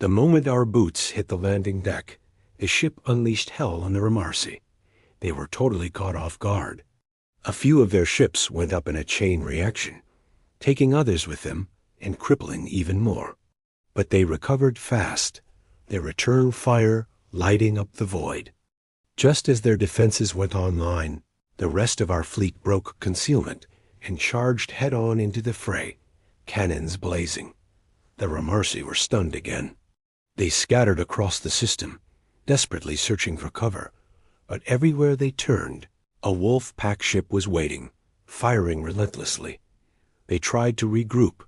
The moment our boots hit the landing deck, the ship unleashed hell on the Remarsi. They were totally caught off guard. A few of their ships went up in a chain reaction, taking others with them and crippling even more. But they recovered fast, their return fire lighting up the void. Just as their defenses went online, the rest of our fleet broke concealment and charged head-on into the fray, cannons blazing. The Remarsi were stunned again. They scattered across the system, desperately searching for cover, but everywhere they turned, a wolf pack ship was waiting, firing relentlessly. They tried to regroup,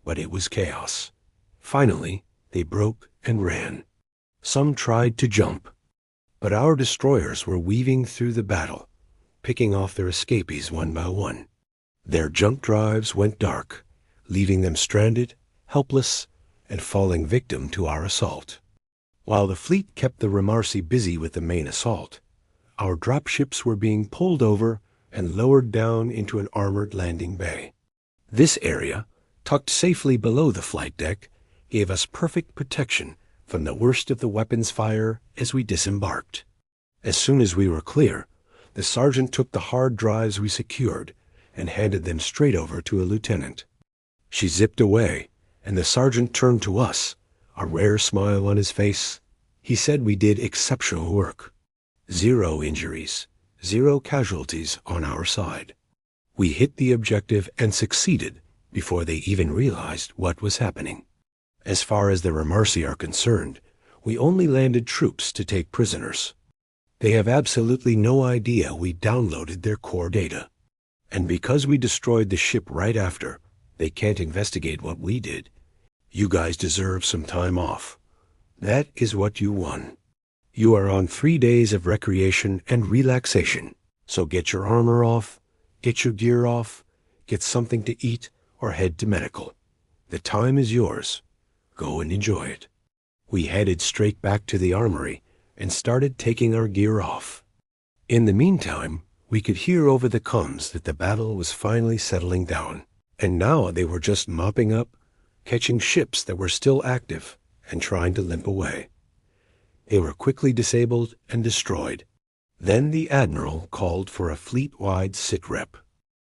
but it was chaos. Finally, they broke and ran. Some tried to jump, but our destroyers were weaving through the battle, picking off their escapees one by one. Their junk drives went dark, leaving them stranded, helpless, and falling victim to our assault. While the fleet kept the Remarsi busy with the main assault, our dropships were being pulled over and lowered down into an armored landing bay. This area, tucked safely below the flight deck, gave us perfect protection from the worst of the weapons fire as we disembarked. As soon as we were clear, the sergeant took the hard drives we secured and handed them straight over to a lieutenant. She zipped away, and the sergeant turned to us, a rare smile on his face. He said we did exceptional work. 0 injuries, 0 casualties on our side. We hit the objective and succeeded before they even realized what was happening. As far as the Remarsi are concerned, we only landed troops to take prisoners. They have absolutely no idea we downloaded their core data. And because we destroyed the ship right after, they can't investigate what we did. You guys deserve some time off. That is what you won. You are on 3 days of recreation and relaxation, so get your armor off, get your gear off, get something to eat, or head to medical. The time is yours. Go and enjoy it. We headed straight back to the armory and started taking our gear off. In the meantime, we could hear over the comms that the battle was finally settling down, and now they were just mopping up, catching ships that were still active, and trying to limp away. They were quickly disabled and destroyed. Then the admiral called for a fleet-wide sit-rep.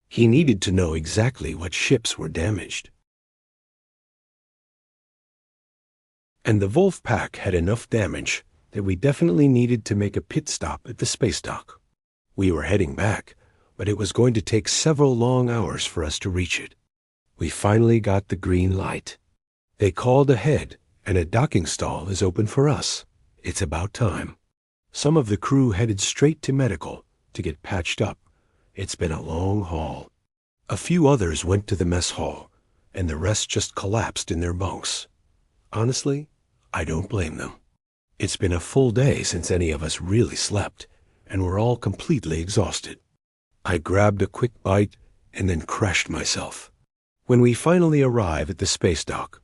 He needed to know exactly what ships were damaged. And the Wolf Pack had enough damage that we definitely needed to make a pit stop at the space dock. We were heading back, but it was going to take several long hours for us to reach it. We finally got the green light. They called ahead, and a docking stall is open for us. It's about time. Some of the crew headed straight to medical to get patched up. It's been a long haul. A few others went to the mess hall, and the rest just collapsed in their bunks. Honestly, I don't blame them. It's been a full day since any of us really slept, and we're all completely exhausted. I grabbed a quick bite and then crashed myself. When we finally arrive at the space dock,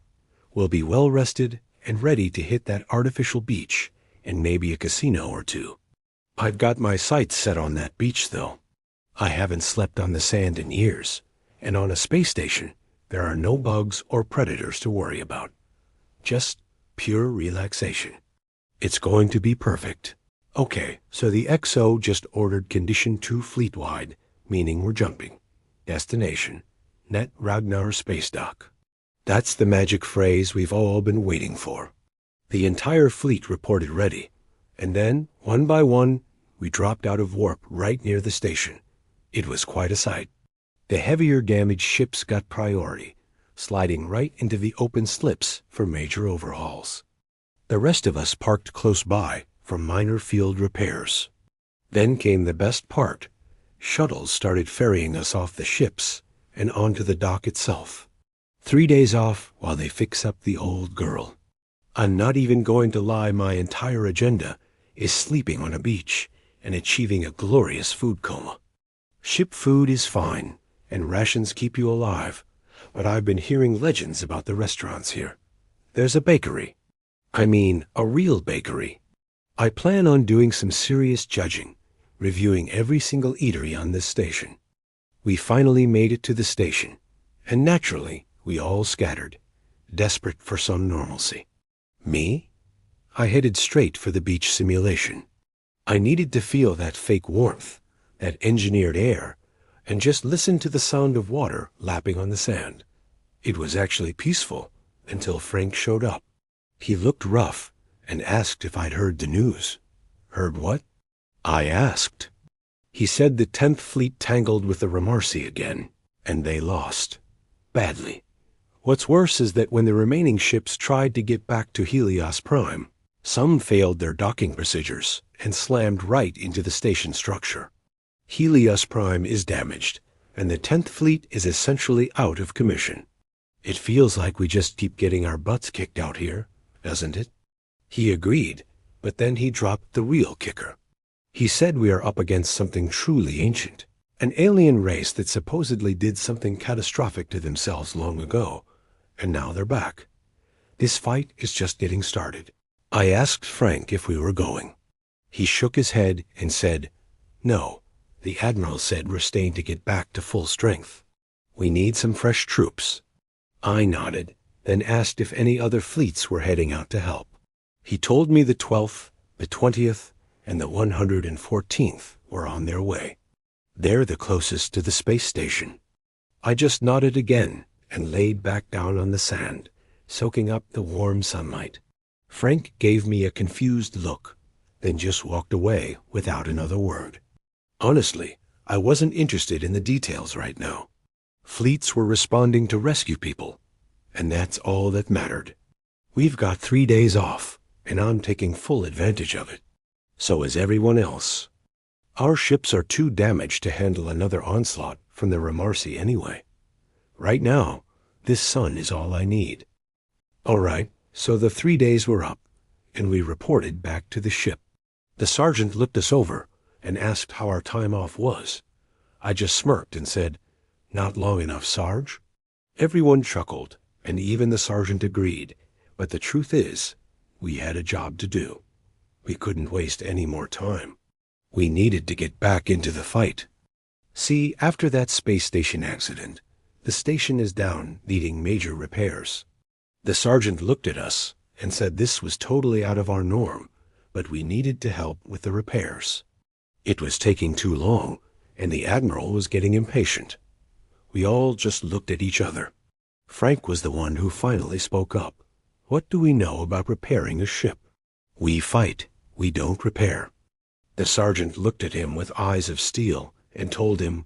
we'll be well rested and ready to hit that artificial beach and maybe a casino or two. I've got my sights set on that beach, though. I haven't slept on the sand in years, and on a space station, there are no bugs or predators to worry about. Just pure relaxation. It's going to be perfect. Okay, so the XO just ordered Condition 2 fleet-wide, meaning we're jumping. Destination: Net Ragnar Space Dock. That's the magic phrase we've all been waiting for. The entire fleet reported ready, and then, one by one, we dropped out of warp right near the station. It was quite a sight. The heavier damaged ships got priority, sliding right into the open slips for major overhauls. The rest of us parked close by for minor field repairs. Then came the best part. Shuttles started ferrying us off the ships and onto the dock itself. 3 days off while they fix up the old girl. I'm not even going to lie, my entire agenda is sleeping on a beach and achieving a glorious food coma. Ship food is fine, and rations keep you alive, but I've been hearing legends about the restaurants here. There's a bakery. I mean, a real bakery. I plan on doing some serious judging, reviewing every single eatery on this station. We finally made it to the station, and naturally, we all scattered, desperate for some normalcy. Me? I headed straight for the beach simulation. I needed to feel that fake warmth, that engineered air, and just listen to the sound of water lapping on the sand. It was actually peaceful until Frank showed up. He looked rough and asked if I'd heard the news. Heard what? I asked. He said the 10th Fleet tangled with the Remarcy again, and they lost. Badly. What's worse is that when the remaining ships tried to get back to Helios Prime, some failed their docking procedures and slammed right into the station structure. Helios Prime is damaged, and the 10th Fleet is essentially out of commission. It feels like we just keep getting our butts kicked out here, doesn't it? He agreed, but then he dropped the real kicker. He said we are up against something truly ancient, an alien race that supposedly did something catastrophic to themselves long ago, and now they're back. This fight is just getting started. I asked Frank if we were going. He shook his head and said, "No, the Admiral said we're staying to get back to full strength. We need some fresh troops." I nodded, then asked if any other fleets were heading out to help. He told me the 12th, the 20th, and the 114th were on their way. They're the closest to the space station. I just nodded again and laid back down on the sand, soaking up the warm sunlight. Frank gave me a confused look, then just walked away without another word. Honestly, I wasn't interested in the details right now. Fleets were responding to rescue people, and that's all that mattered. We've got 3 days off, and I'm taking full advantage of it. So is everyone else. Our ships are too damaged to handle another onslaught from the Remarcy anyway. Right now, this sun is all I need. All right, so the 3 days were up, and we reported back to the ship. The sergeant looked us over and asked how our time off was. I just smirked and said, "Not long enough, Sarge." Everyone chuckled, and even the sergeant agreed, but the truth is, we had a job to do. We couldn't waste any more time. We needed to get back into the fight. See, after that space station accident, the station is down, needing major repairs. The sergeant looked at us and said this was totally out of our norm, but we needed to help with the repairs. It was taking too long, and the Admiral was getting impatient. We all just looked at each other. Frank was the one who finally spoke up. "What do we know about repairing a ship? We fight, we don't repair." The sergeant looked at him with eyes of steel and told him,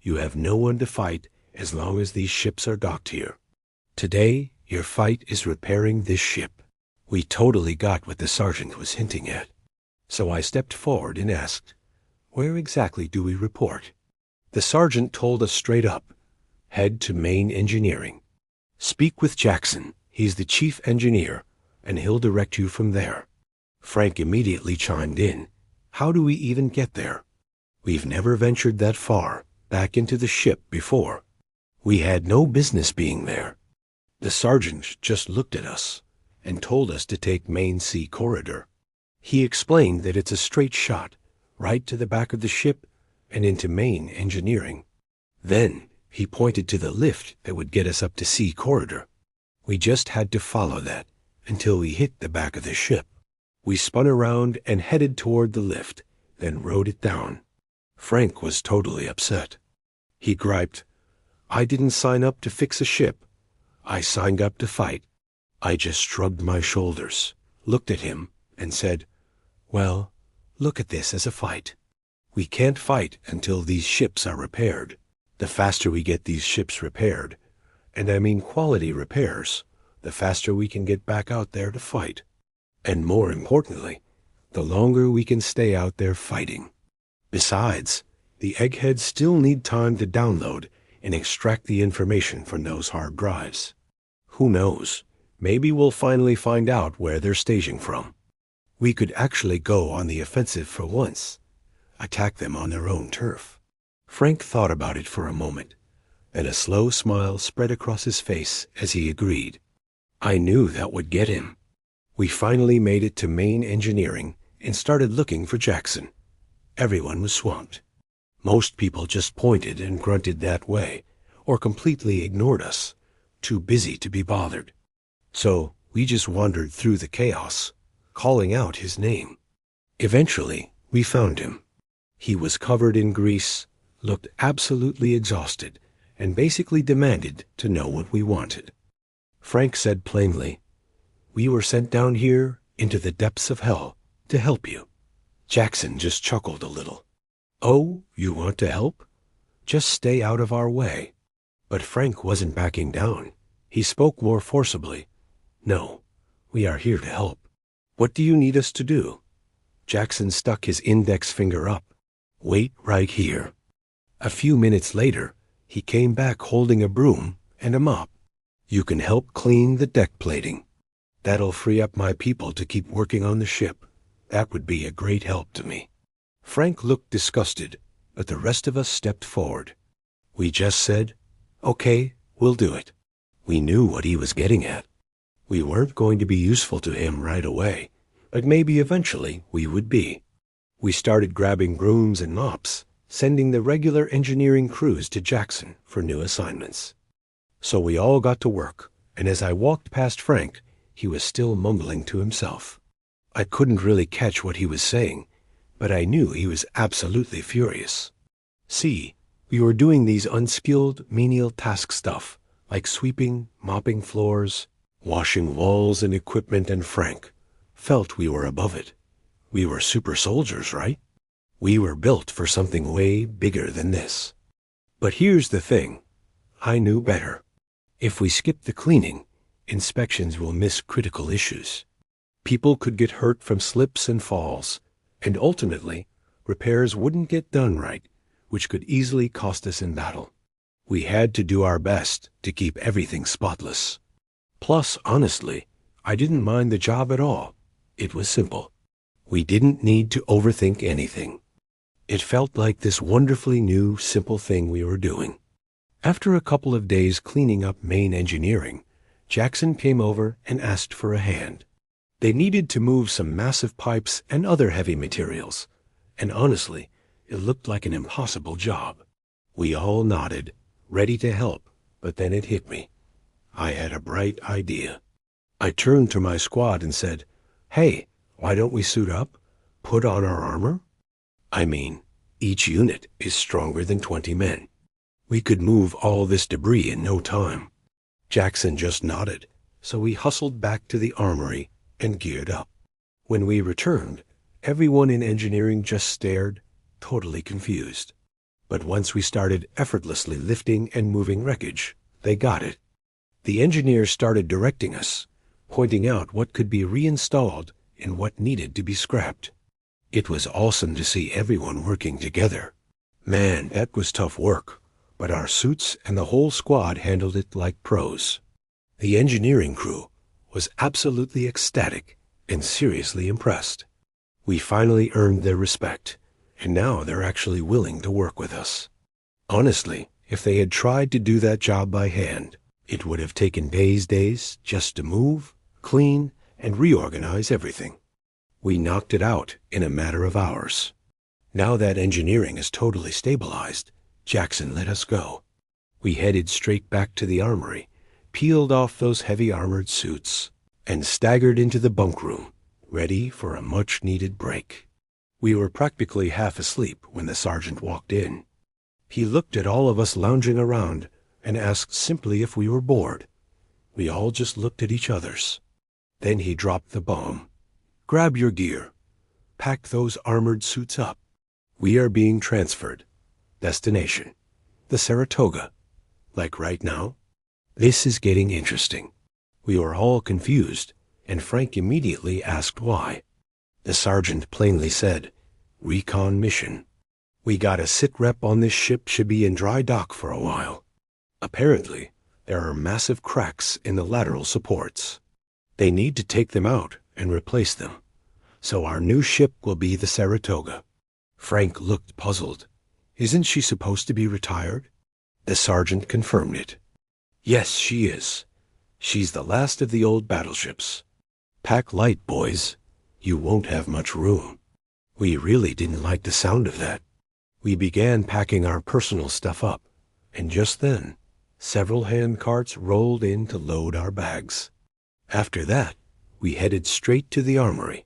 "You have no one to fight as long as these ships are docked here. Today, your fight is repairing this ship." We totally got what the sergeant was hinting at. So I stepped forward and asked, "Where exactly do we report?" The sergeant told us straight up, "Head to main engineering. Speak with Jackson. He's the chief engineer, and he'll direct you from there." Frank immediately chimed in, "How do we even get there? We've never ventured that far, back into the ship before. We had no business being there." The sergeant just looked at us and told us to take main sea corridor. He explained that it's a straight shot, right to the back of the ship and into main engineering. Then he pointed to the lift that would get us up to sea corridor. We just had to follow that until we hit the back of the ship. We spun around and headed toward the lift, then rode it down. Frank was totally upset. He griped, "I didn't sign up to fix a ship. I signed up to fight." I just shrugged my shoulders, looked at him, and said, "Well, look at this as a fight. We can't fight until these ships are repaired. The faster we get these ships repaired, and I mean quality repairs, the faster we can get back out there to fight. And more importantly, the longer we can stay out there fighting. Besides, the eggheads still need time to download and extract the information from those hard drives. Who knows? Maybe we'll finally find out where they're staging from. We could actually go on the offensive for once, attack them on their own turf." Frank thought about it for a moment, and a slow smile spread across his face as he agreed. I knew that would get him. We finally made it to main engineering and started looking for Jackson. Everyone was swamped. Most people just pointed and grunted that way, or completely ignored us, too busy to be bothered. So We just wandered through the chaos, calling out his name. Eventually, we found him. He was covered in grease, looked absolutely exhausted, and basically demanded to know what we wanted. Frank said plainly, "We were sent down here into the depths of hell to help you." Jackson just chuckled a little. "Oh, you want to help? Just stay out of our way." But Frank wasn't backing down. He spoke more forcibly. "No, we are here to help. What do you need us to do?" Jackson stuck his index finger up. "Wait right here." A few minutes later, he came back holding a broom and a mop. "You can help clean the deck plating. That'll free up my people to keep working on the ship. That would be a great help to me." Frank looked disgusted, but the rest of us stepped forward. We just said, "Okay, we'll do it." We knew what he was getting at. We weren't going to be useful to him right away, but maybe eventually we would be. We started grabbing brooms and mops, sending the regular engineering crews to Jackson for new assignments. So we all got to work, and as I walked past Frank, he was still mumbling to himself. I couldn't really catch what he was saying, but I knew he was absolutely furious. See, we were doing these unskilled, menial task stuff, like sweeping, mopping floors, washing walls and equipment, and Frank felt we were above it. We were super soldiers, right? We were built for something way bigger than this. But here's the thing. I knew better. If we skip the cleaning, inspections will miss critical issues. People could get hurt from slips and falls, and ultimately, repairs wouldn't get done right, which could easily cost us in battle. We had to do our best to keep everything spotless. Plus, honestly, I didn't mind the job at all. It was simple. We didn't need to overthink anything. It felt like this wonderfully new, simple thing we were doing. After a couple of days cleaning up main engineering, Jackson came over and asked for a hand. They needed to move some massive pipes and other heavy materials, and honestly, it looked like an impossible job. We all nodded, ready to help, but then it hit me. I had a bright idea. I turned to my squad and said, "Hey, why don't we suit up? Put on our armor? I mean, each unit is stronger than 20 men. We could move all this debris in no time." Jackson just nodded, so we hustled back to the armory and geared up. When we returned, everyone in engineering just stared, totally confused. But once we started effortlessly lifting and moving wreckage, they got it. The engineers started directing us, pointing out what could be reinstalled and what needed to be scrapped. It was awesome to see everyone working together. Man, that was tough work, but our suits and the whole squad handled it like pros. The engineering crew was absolutely ecstatic and seriously impressed. We finally earned their respect, and now they're actually willing to work with us. Honestly, if they had tried to do that job by hand, it would have taken days just to move, clean, and reorganize everything. We knocked it out in a matter of hours. Now that engineering is totally stabilized, Jackson let us go. We headed straight back to the armory, peeled off those heavy armored suits, and staggered into the bunk room, ready for a much-needed break. We were practically half asleep when the sergeant walked in. He looked at all of us lounging around and asked simply if we were bored. We all just looked at each other's. Then he dropped the bomb. "Grab your gear. Pack those armored suits up. We are being transferred. Destination: the Saratoga. Like right now. This is getting interesting." We were all confused, and Frank immediately asked why. The sergeant plainly said, "Recon mission. We got a sit rep on this ship should be in dry dock for a while. Apparently, there are massive cracks in the lateral supports. They need to take them out and replace them. So our new ship will be the Saratoga." Frank looked puzzled. "Isn't she supposed to be retired?" The sergeant confirmed it. "Yes, she is. She's the last of the old battleships. Pack light, boys. You won't have much room." We really didn't like the sound of that. We began packing our personal stuff up, and just then, several hand carts rolled in to load our bags. After that, we headed straight to the armory.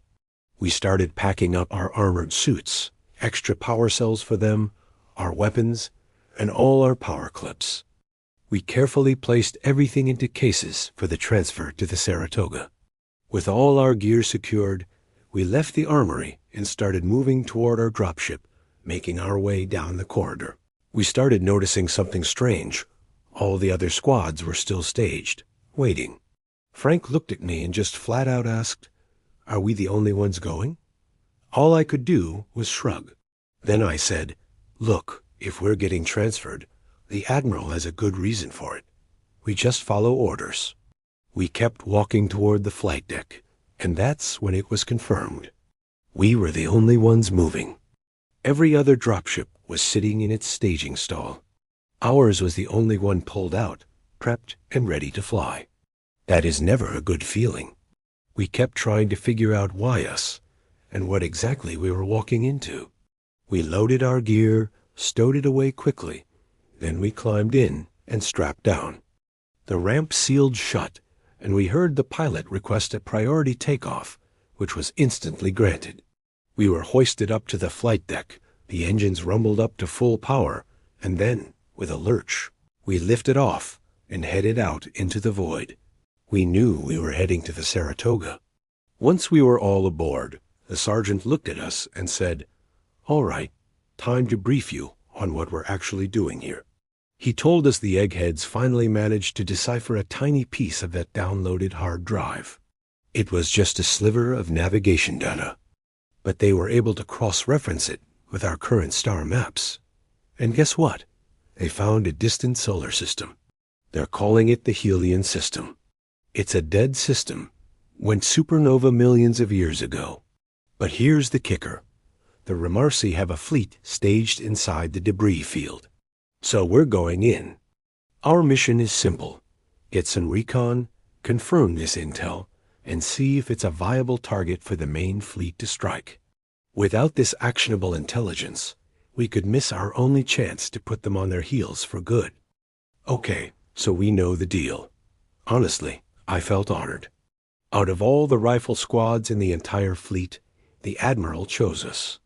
We started packing up our armored suits, extra power cells for them, our weapons, and all our power clips. We carefully placed everything into cases for the transfer to the Saratoga. With all our gear secured, we left the armory and started moving toward our dropship, making our way down the corridor. We started noticing something strange. All the other squads were still staged, waiting. Frank looked at me and just flat out asked, "Are we the only ones going?" All I could do was shrug. Then I said, "Look, if we're getting transferred, the Admiral has a good reason for it. We just follow orders." We kept walking toward the flight deck, and that's when it was confirmed. We were the only ones moving. Every other dropship was sitting in its staging stall. Ours was the only one pulled out, prepped and ready to fly. That is never a good feeling. We kept trying to figure out why us, and what exactly we were walking into. We loaded our gear, stowed it away quickly, then we climbed in and strapped down. The ramp sealed shut, and we heard the pilot request a priority takeoff, which was instantly granted. We were hoisted up to the flight deck, the engines rumbled up to full power, and then, with a lurch, we lifted off and headed out into the void. We knew we were heading to the Saratoga. Once we were all aboard, the sergeant looked at us and said, "All right, time to brief you on what we're actually doing here." He told us the eggheads finally managed to decipher a tiny piece of that downloaded hard drive. It was just a sliver of navigation data, but they were able to cross-reference it with our current star maps. And guess what? They found a distant solar system. They're calling it the Helion system. It's a dead system, went supernova millions of years ago. But here's the kicker. The Remarsi have a fleet staged inside the debris field. So we're going in. Our mission is simple. Get some recon, confirm this intel, and see if it's a viable target for the main fleet to strike. Without this actionable intelligence, we could miss our only chance to put them on their heels for good. Okay, so we know the deal. Honestly, I felt honored. Out of all the rifle squads in the entire fleet, the Admiral chose us.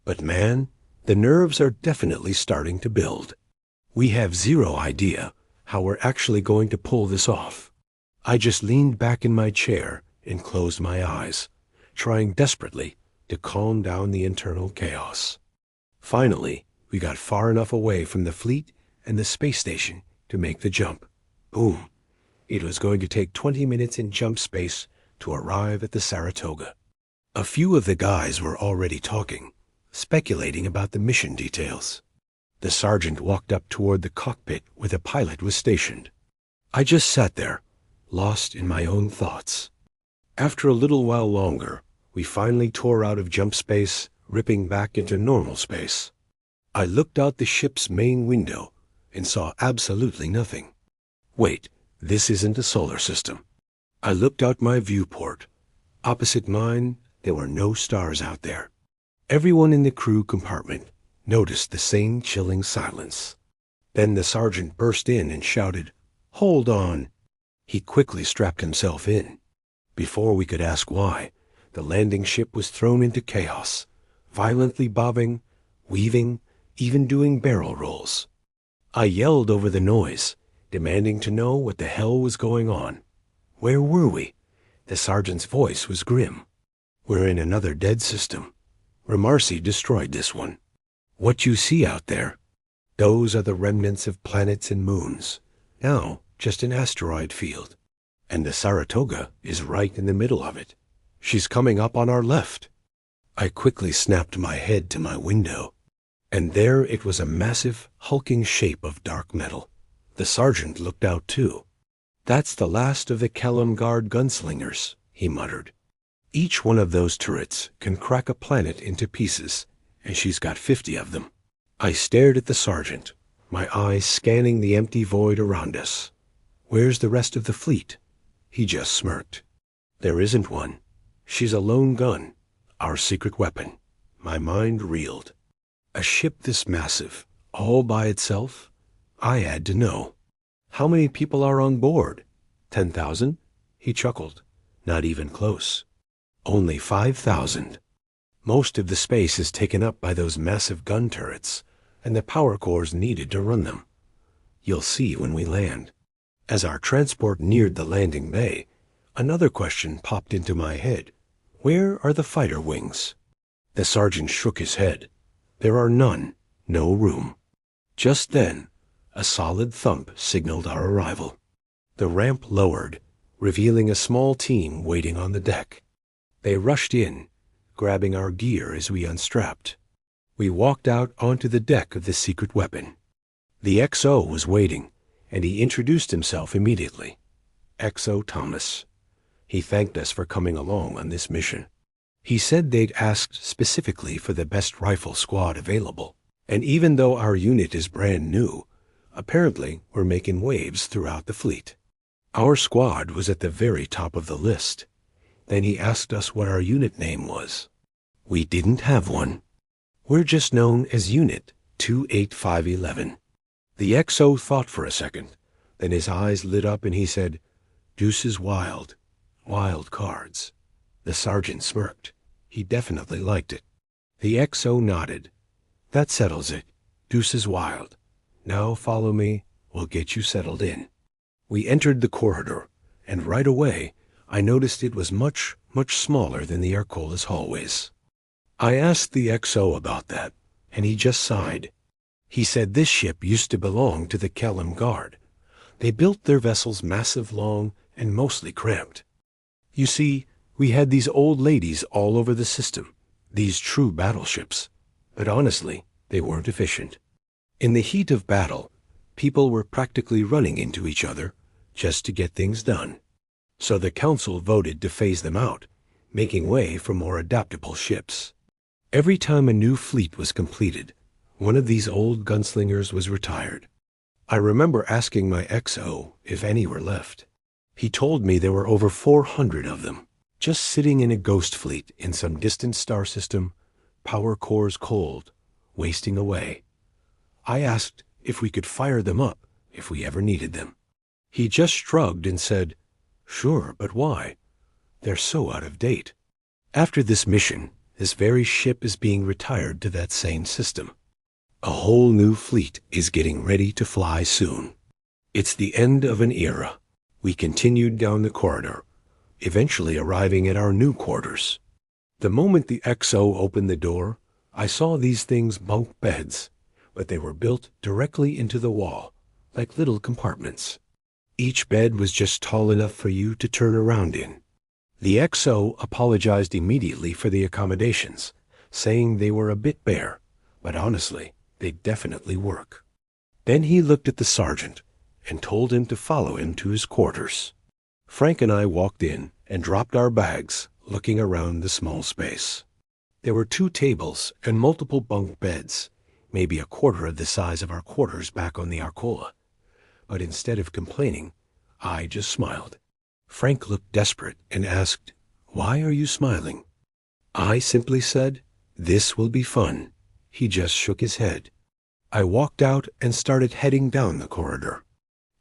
But man, the nerves are definitely starting to build. We have zero idea how we're actually going to pull this off. I just leaned back in my chair and closed my eyes, trying desperately to calm down the internal chaos. Finally, we got far enough away from the fleet and the space station to make the jump. Boom. It was going to take 20 minutes in jump space to arrive at the Saratoga. A few of the guys were already talking, speculating about the mission details. The sergeant walked up toward the cockpit where the pilot was stationed. I just sat there, lost in my own thoughts. After a little while longer, we finally tore out of jump space, ripping back into normal space. I looked out the ship's main window and saw absolutely nothing. Wait, this isn't a solar system. I looked out my viewport. Opposite mine, there were no stars out there. Everyone in the crew compartment noticed the same chilling silence. Then the sergeant burst in and shouted, "Hold on!" He quickly strapped himself in. Before we could ask why, the landing ship was thrown into chaos, violently bobbing, weaving, even doing barrel rolls. I yelled over the noise, demanding to know what the hell was going on. Where were we? The sergeant's voice was grim. We're in another dead system. Remarsi destroyed this one. What you see out there, those are the remnants of planets and moons. Now, just an asteroid field. And the Saratoga is right in the middle of it. She's coming up on our left. I quickly snapped my head to my window, and there it was, a massive, hulking shape of dark metal. The sergeant looked out too. "That's the last of the Caelum Guard gunslingers," he muttered. "Each one of those turrets can crack a planet into pieces, and she's got 50 of them." I stared at the sergeant, my eyes scanning the empty void around us. "Where's the rest of the fleet?" He just smirked. "There isn't one. She's a lone gun, our secret weapon." My mind reeled. A ship this massive, all by itself? I had to know. How many people are on board? 10,000? He chuckled. Not even close. Only 5,000. Most of the space is taken up by those massive gun turrets and the power cores needed to run them. You'll see when we land. As our transport neared the landing bay, another question popped into my head. Where are the fighter wings? The sergeant shook his head. There are none. No room. Just then, a solid thump signaled our arrival. The ramp lowered, revealing a small team waiting on the deck. They rushed in, grabbing our gear as we unstrapped. We walked out onto the deck of the secret weapon. The XO was waiting, and he introduced himself immediately. XO Thomas. He thanked us for coming along on this mission. He said they'd asked specifically for the best rifle squad available, and even though our unit is brand new, apparently we're making waves throughout the fleet. Our squad was at the very top of the list. Then he asked us what our unit name was. We didn't have one. We're just known as Unit 28511. The XO thought for a second, then his eyes lit up and he said, "Deuces wild. Wild cards." The sergeant smirked. He definitely liked it. The XO nodded. "That settles it. Deuces wild. Now follow me. We'll get you settled in." We entered the corridor, and right away I noticed it was much, much smaller than the Arcola's hallways. I asked the XO about that, and he just sighed. He said this ship used to belong to the Caelum Guard. They built their vessels massive, long, and mostly cramped. You see, we had these old ladies all over the system, these true battleships, but honestly, they weren't efficient. In the heat of battle, people were practically running into each other just to get things done. So the council voted to phase them out, making way for more adaptable ships. Every time a new fleet was completed, one of these old gunslingers was retired. I remember asking my XO if any were left. He told me there were over 400 of them, just sitting in a ghost fleet in some distant star system, power cores cold, wasting away. I asked if we could fire them up if we ever needed them. He just shrugged and said, "Sure, but why? They're so out of date." After this mission, this very ship is being retired to that same system. A whole new fleet is getting ready to fly soon. It's the end of an era. We continued down the corridor, eventually arriving at our new quarters. The moment the XO opened the door, I saw these things bunk beds, but they were built directly into the wall, like little compartments. Each bed was just tall enough for you to turn around in. The XO apologized immediately for the accommodations, saying they were a bit bare, but honestly, they definitely work. Then he looked at the sergeant and told him to follow him to his quarters. Frank and I walked in and dropped our bags, looking around the small space. There were 2 tables and multiple bunk beds, maybe a quarter of the size of our quarters back on the Arcola. But instead of complaining, I just smiled. Frank looked desperate and asked, "Why are you smiling?" I simply said, "This will be fun." He just shook his head. I walked out and started heading down the corridor.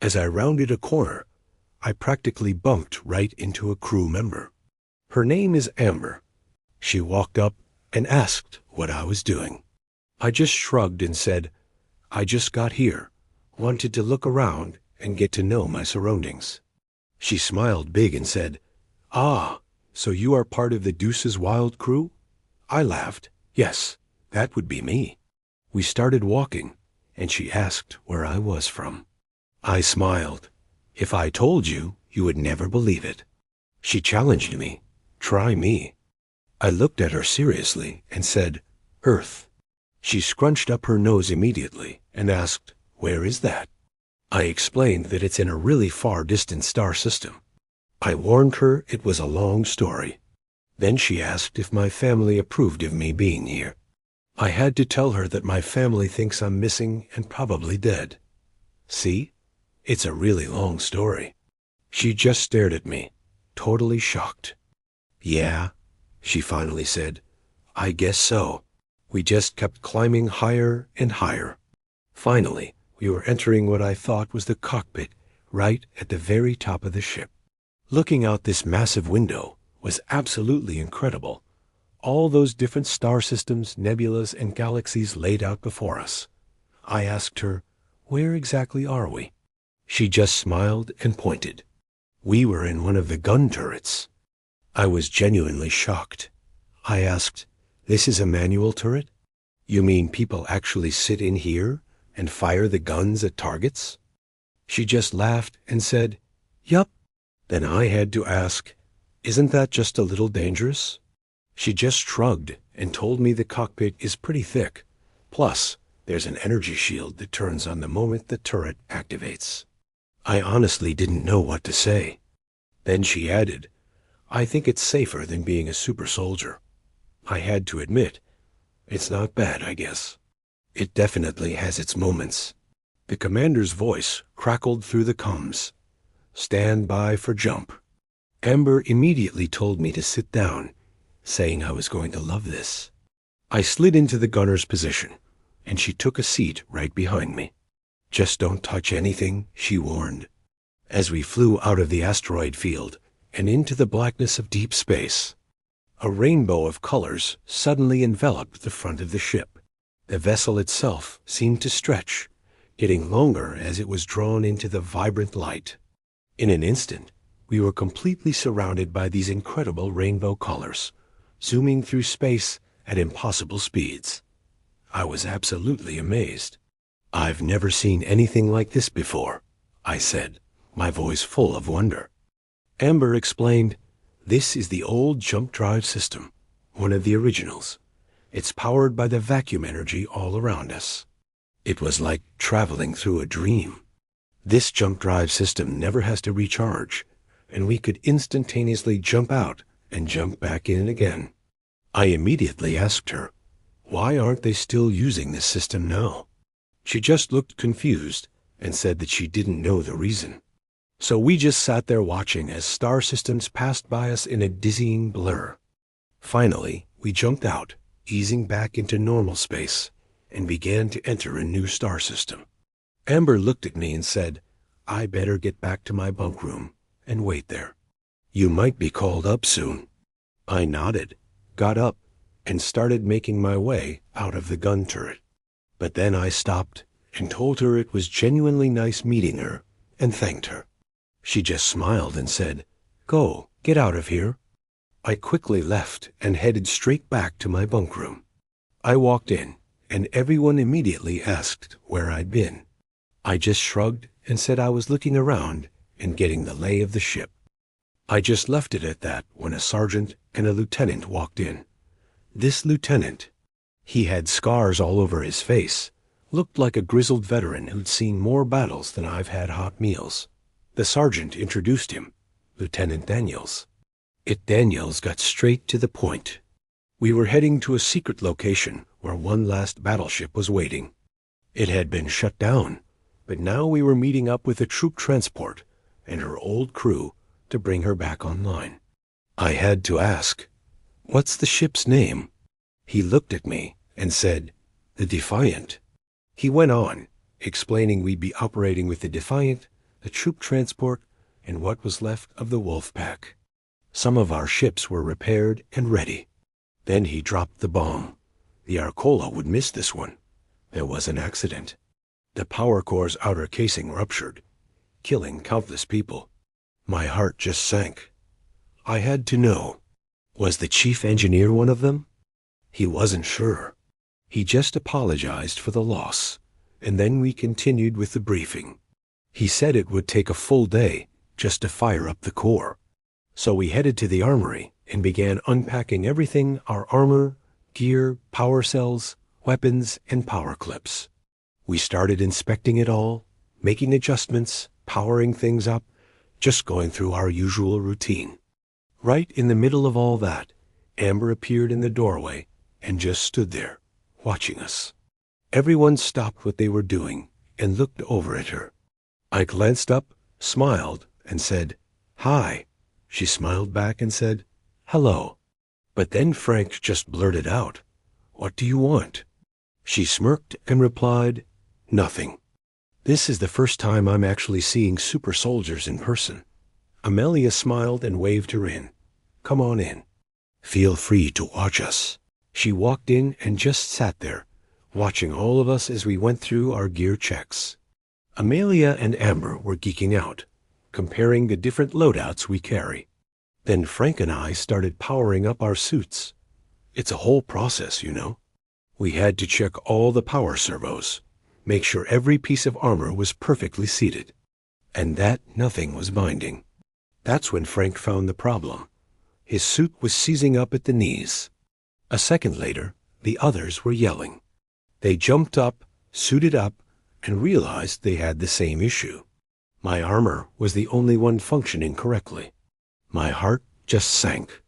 As I rounded a corner, I practically bumped right into a crew member. Her name is Amber. She walked up and asked what I was doing. I just shrugged and said, "I just got here, wanted to look around and get to know my surroundings." She smiled big and said, "Ah, so you are part of the Deuces Wild crew?" I laughed. "Yes, that would be me." We started walking, and she asked where I was from. I smiled. "If I told you, you would never believe it." She challenged me. "Try me." I looked at her seriously and said, "Earth." She scrunched up her nose immediately and asked, "Where is that?" I explained that it's in a really far distant star system. I warned her it was a long story. Then she asked if my family approved of me being here. I had to tell her that my family thinks I'm missing and probably dead. See? It's a really long story. She just stared at me, totally shocked. "Yeah," she finally said, "I guess so." We just kept climbing higher and higher. Finally, we were entering what I thought was the cockpit, right at the very top of the ship. Looking out this massive window was absolutely incredible. All those different star systems, nebulas, and galaxies laid out before us. I asked her, "Where exactly are we?" She just smiled and pointed. We were in one of the gun turrets. I was genuinely shocked. I asked, "This is a manual turret? You mean people actually sit in here and fire the guns at targets?" She just laughed and said, "Yup." Then I had to ask, "Isn't that just a little dangerous?" She just shrugged and told me the cockpit is pretty thick. Plus, there's an energy shield that turns on the moment the turret activates. I honestly didn't know what to say. Then she added, "I think it's safer than being a super soldier." I had to admit, it's not bad, I guess. It definitely has its moments. The commander's voice crackled through the comms. "Stand by for jump." Amber immediately told me to sit down, saying I was going to love this. I slid into the gunner's position, and she took a seat right behind me. "Just don't touch anything," she warned. As we flew out of the asteroid field and into the blackness of deep space, a rainbow of colors suddenly enveloped the front of the ship. The vessel itself seemed to stretch, getting longer as it was drawn into the vibrant light. In an instant, we were completely surrounded by these incredible rainbow colors, zooming through space at impossible speeds. I was absolutely amazed. "I've never seen anything like this before," I said, my voice full of wonder. Amber explained, "This is the old jump drive system, one of the originals. It's powered by the vacuum energy all around us." It was like traveling through a dream. This jump drive system never has to recharge, and we could instantaneously jump out and jump back in again. I immediately asked her, "Why aren't they still using this system now?" She just looked confused and said that she didn't know the reason. So we just sat there watching as star systems passed by us in a dizzying blur. Finally, we jumped out, easing back into normal space, and began to enter a new star system. Amber looked at me and said, "I better get back to my bunk room and wait there. You might be called up soon." I nodded, got up, and started making my way out of the gun turret. But then I stopped and told her it was genuinely nice meeting her and thanked her. She just smiled and said, "Go, get out of here." I quickly left and headed straight back to my bunk room. I walked in, and everyone immediately asked where I'd been. I just shrugged and said I was looking around and getting the lay of the ship. I just left it at that when a sergeant and a lieutenant walked in. This lieutenant, he had scars all over his face, looked like a grizzled veteran who'd seen more battles than I've had hot meals. The sergeant introduced him, Lieutenant Daniels. Daniels got straight to the point. We were heading to a secret location where one last battleship was waiting. It had been shut down, but now we were meeting up with a troop transport and her old crew to bring her back online. I had to ask, "What's the ship's name?" He looked at me and said, "The Defiant." He went on, explaining we'd be operating with the Defiant, the troop transport, and what was left of the Wolf Pack. Some of our ships were repaired and ready. Then he dropped the bomb. The Arcola would miss this one. There was an accident. The power core's outer casing ruptured, killing countless people. My heart just sank. I had to know, was the chief engineer one of them? He wasn't sure. He just apologized for the loss, and then we continued with the briefing. He said it would take a full day just to fire up the core. So we headed to the armory and began unpacking everything: our armor, gear, power cells, weapons, and power clips. We started inspecting it all, making adjustments, powering things up, just going through our usual routine. Right in the middle of all that, Amber appeared in the doorway and just stood there, watching us. Everyone stopped what they were doing and looked over at her. I glanced up, smiled, and said, "Hi." She smiled back and said, "Hello." But then Frank just blurted out, "What do you want?" She smirked and replied, "Nothing." This is the first time I'm actually seeing super soldiers in person. Amelia smiled and waved her in. "Come on in. Feel free to watch us." She walked in and just sat there, watching all of us as we went through our gear checks. Amelia and Amber were geeking out, comparing the different loadouts we carry. Then Frank and I started powering up our suits. It's a whole process, you know. We had to check all the power servos, make sure every piece of armor was perfectly seated, and that nothing was binding. That's when Frank found the problem. His suit was seizing up at the knees. A second later, the others were yelling. They jumped up, suited up, and realized they had the same issue. My armor was the only one functioning correctly. My heart just sank.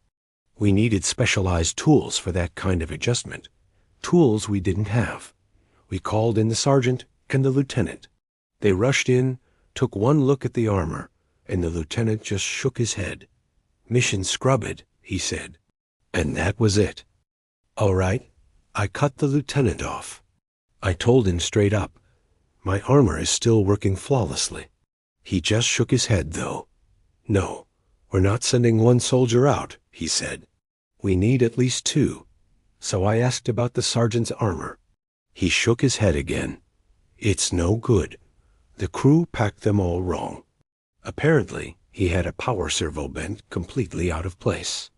We needed specialized tools for that kind of adjustment, tools we didn't have. We called in the sergeant and the lieutenant. They rushed in, took one look at the armor, and the lieutenant just shook his head. "Mission scrubbed," he said. And that was it. All right, I cut the lieutenant off. I told him straight up, "My armor is still working flawlessly." He just shook his head, though. "No, we're not sending one soldier out," he said. "We need at least two." So I asked about the sergeant's armor. He shook his head again. "It's no good. The crew packed them all wrong." Apparently, he had a power servo bent completely out of place.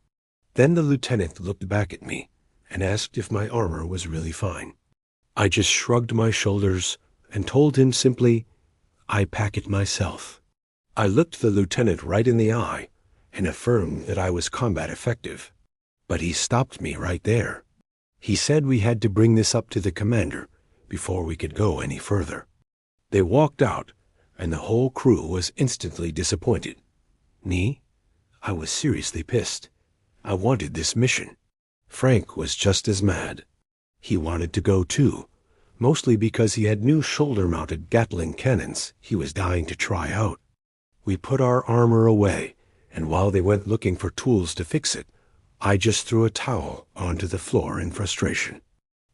Then the lieutenant looked back at me and asked if my armor was really fine. I just shrugged my shoulders and told him simply, "I pack it myself." I looked the lieutenant right in the eye and affirmed that I was combat effective. But he stopped me right there. He said we had to bring this up to the commander before we could go any further. They walked out, and the whole crew was instantly disappointed. Me? I was seriously pissed. I wanted this mission. Frank was just as mad. He wanted to go too, mostly because he had new shoulder-mounted Gatling cannons he was dying to try out. We put our armor away, and while they went looking for tools to fix it, I just threw a towel onto the floor in frustration.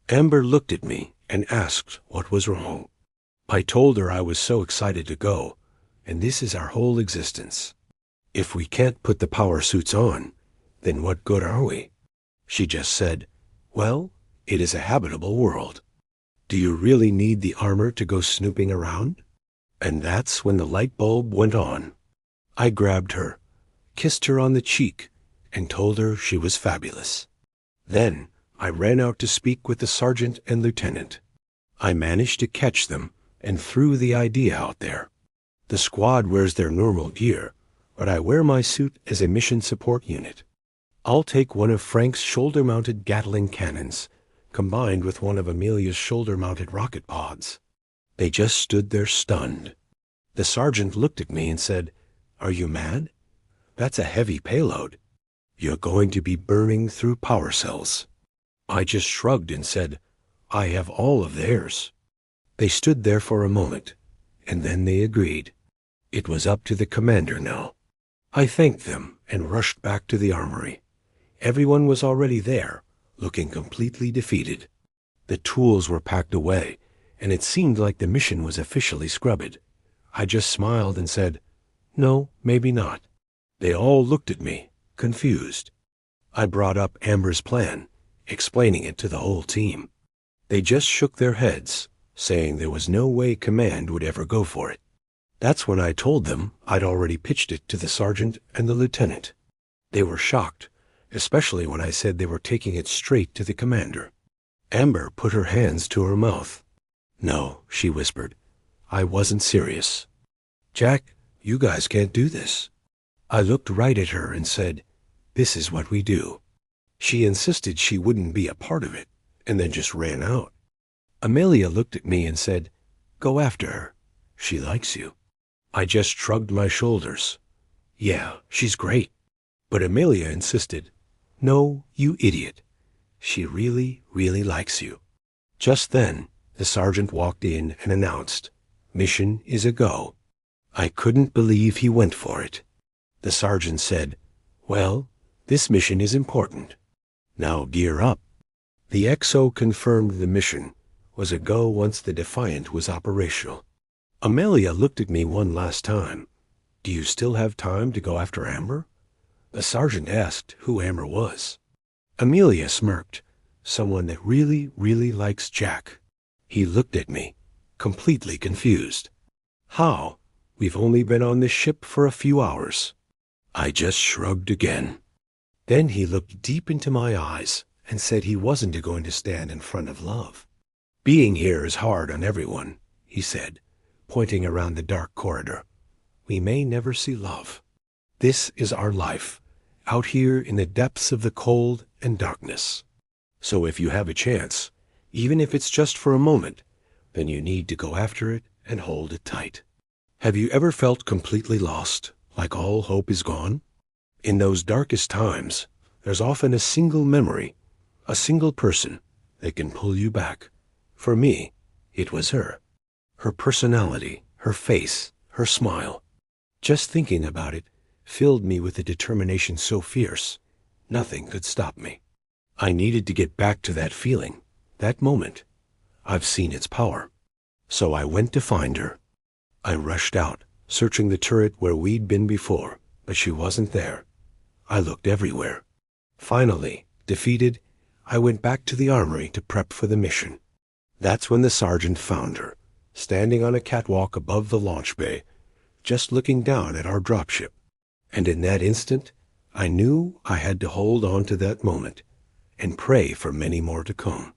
Amber looked at me and asked what was wrong. I told her I was so excited to go, and this is our whole existence. If we can't put the power suits on, then what good are we? She just said, "Well, it is a habitable world. Do you really need the armor to go snooping around?" And that's when the light bulb went on. I grabbed her, kissed her on the cheek, and told her she was fabulous. Then I ran out to speak with the sergeant and lieutenant. I managed to catch them and threw the idea out there. The squad wears their normal gear, but I wear my suit as a mission support unit. I'll take one of Frank's shoulder-mounted Gatling cannons, combined with one of Amelia's shoulder-mounted rocket pods. They just stood there stunned. The sergeant looked at me and said, "Are you mad? That's a heavy payload. You're going to be burning through power cells." I just shrugged and said, "I have all of theirs." They stood there for a moment, and then they agreed. It was up to the commander now. I thanked them and rushed back to the armory. Everyone was already there, looking completely defeated. The tools were packed away, and it seemed like the mission was officially scrubbed. I just smiled and said, "No, maybe not." They all looked at me, confused. I brought up Amber's plan, explaining it to the whole team. They just shook their heads, saying there was no way command would ever go for it. That's when I told them I'd already pitched it to the sergeant and the lieutenant. They were shocked, especially when I said they were taking it straight to the commander. Amber put her hands to her mouth. "No," she whispered. "I wasn't serious. Jack, you guys can't do this." I looked right at her and said, "This is what we do." She insisted she wouldn't be a part of it, and then just ran out. Amelia looked at me and said, "Go after her. She likes you." I just shrugged my shoulders. "Yeah, she's great." But Amelia insisted, "No, you idiot. She really, really likes you." Just then, the sergeant walked in and announced, "Mission is a go." I couldn't believe he went for it. The sergeant said, "Well, this mission is important. Now gear up." The XO confirmed the mission was a go once the Defiant was operational. Amelia looked at me one last time, Do you still have time to go after Amber? The sergeant asked who Amber was. Amelia smirked. Someone that really, really likes Jack. He looked at me, completely confused. How? We've only been on this ship for a few hours. I just shrugged again. Then he looked deep into my eyes and said he wasn't going to stand in front of love. Being here is hard on everyone, he said, pointing around the dark corridor. We may never see love. This is our life, out here in the depths of the cold and darkness. So if you have a chance, even if it's just for a moment, then you need to go after it and hold it tight. Have you ever felt completely lost, like all hope is gone? In those darkest times, there's often a single memory, a single person that can pull you back. For me, it was her. Her personality, her face, her smile. Just thinking about it filled me with a determination so fierce, nothing could stop me. I needed to get back to that feeling, that moment. I've seen its power. So I went to find her. I rushed out, searching the turret where we'd been before, but she wasn't there. I looked everywhere. Finally, defeated, I went back to the armory to prep for the mission. That's when the sergeant found her, standing on a catwalk above the launch bay, just looking down at our dropship. And in that instant, I knew I had to hold on to that moment and pray for many more to come.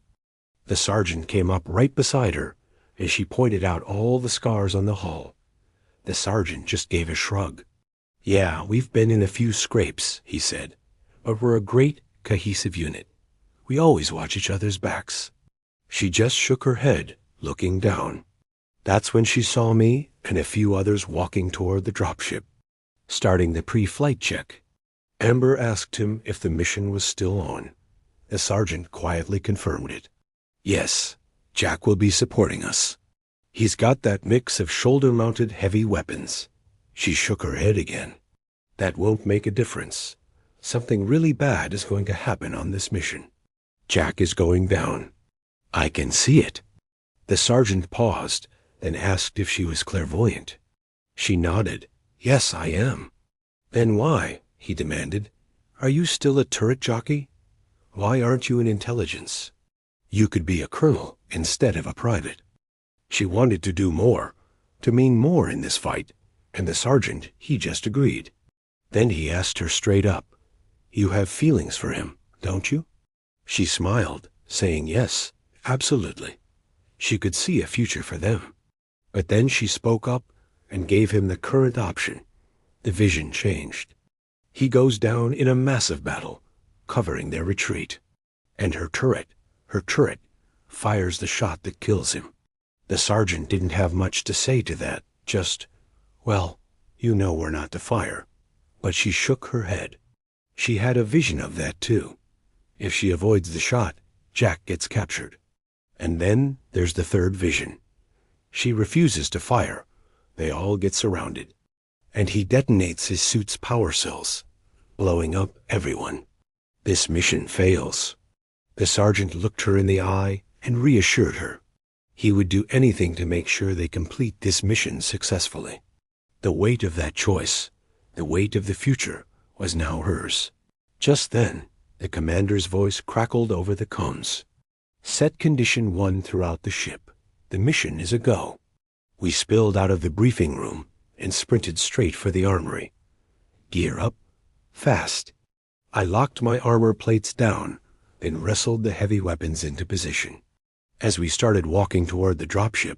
The sergeant came up right beside her as she pointed out all the scars on the hull. The sergeant just gave a shrug. Yeah, we've been in a few scrapes, he said, but we're a great, cohesive unit. We always watch each other's backs. She just shook her head, looking down. That's when she saw me and a few others walking toward the dropship, starting the pre-flight check. Amber asked him if the mission was still on. The sergeant quietly confirmed it. Yes, Jack will be supporting us. He's got that mix of shoulder-mounted heavy weapons. She shook her head again. That won't make a difference. Something really bad is going to happen on this mission. Jack is going down. I can see it. The sergeant paused, then asked if she was clairvoyant. She nodded. Yes, I am. Then why, he demanded, are you still a turret jockey? Why aren't you in intelligence? You could be a colonel instead of a private. She wanted to do more, to mean more in this fight, and the sergeant, he just agreed. Then he asked her straight up, You have feelings for him, don't you? She smiled, saying yes, absolutely. She could see a future for them. But then she spoke up and gave him the current option. The vision changed. He goes down in a massive battle, covering their retreat. And her turret, fires the shot that kills him. The sergeant didn't have much to say to that, just, well, you know we're not to fire. But she shook her head. She had a vision of that too. If she avoids the shot, Jack gets captured. And then there's the third vision. She refuses to fire. They all get surrounded. And he detonates his suit's power cells, blowing up everyone. This mission fails. The sergeant looked her in the eye and reassured her. He would do anything to make sure they complete this mission successfully. The weight of that choice, the weight of the future, was now hers. Just then, the commander's voice crackled over the comms. Set condition 1 throughout the ship. The mission is a go. We spilled out of the briefing room and sprinted straight for the armory. Gear up, fast. I locked my armor plates down, then wrestled the heavy weapons into position. As we started walking toward the dropship,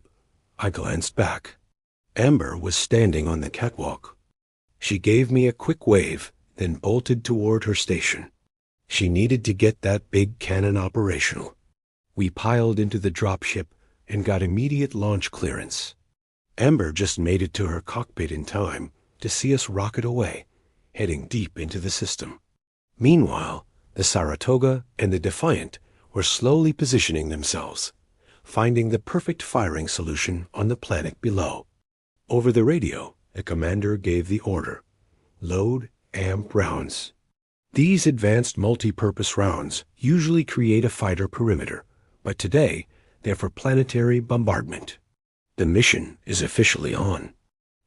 I glanced back. Amber was standing on the catwalk. She gave me a quick wave, then bolted toward her station. She needed to get that big cannon operational. We piled into the dropship and got immediate launch clearance. Amber just made it to her cockpit in time to see us rocket away, heading deep into the system. Meanwhile, the Saratoga and the Defiant were slowly positioning themselves, finding the perfect firing solution on the planet below. Over the radio, a commander gave the order. Load AMP rounds. These advanced multi-purpose rounds usually create a fighter perimeter, but today they're for planetary bombardment. The mission is officially on.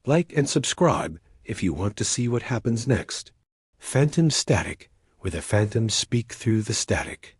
Like and subscribe if you want to see what happens next. Phantom Static, where the phantoms speak through the static.